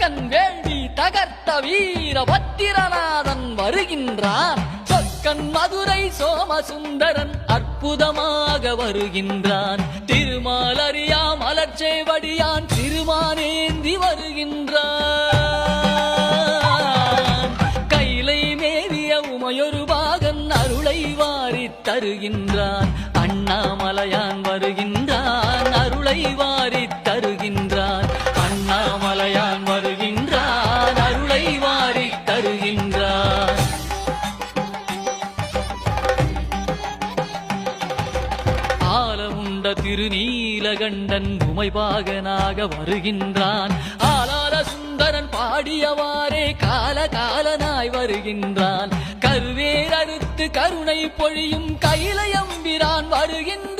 அரக்கன் வேள்வி தகர்த்த வீரபத்திரநாதன் வருகின்றான். சொக்கன் மதுரை சோமசுந்தரன் அற்புதமாக வருகின்றான். திருமாலறியா மலர்ச்சேவடியான் திருமானேந்தி வருகின்றான். கைலை மேவிய உமையொரு பாகன் அருளை வாரித் தருகின்றான். அண்ணாமலையான் வருகின்றான், அருளை வாரித் தருகின்றான். அண்ணாமலையான் வருகின்றான், அருளை வாரித் தருகின்றான். ஆலமுண்ட திருநீலகண்டன் உமைபாகனாக வருகின்றான். ஆலார சுந்தரன் பாடியவாறே காலகாலனாய் வருகின்றான். கருவேரறுத்து கருணை பொழியும் கைலையம்பிரான் வருகின்றான்.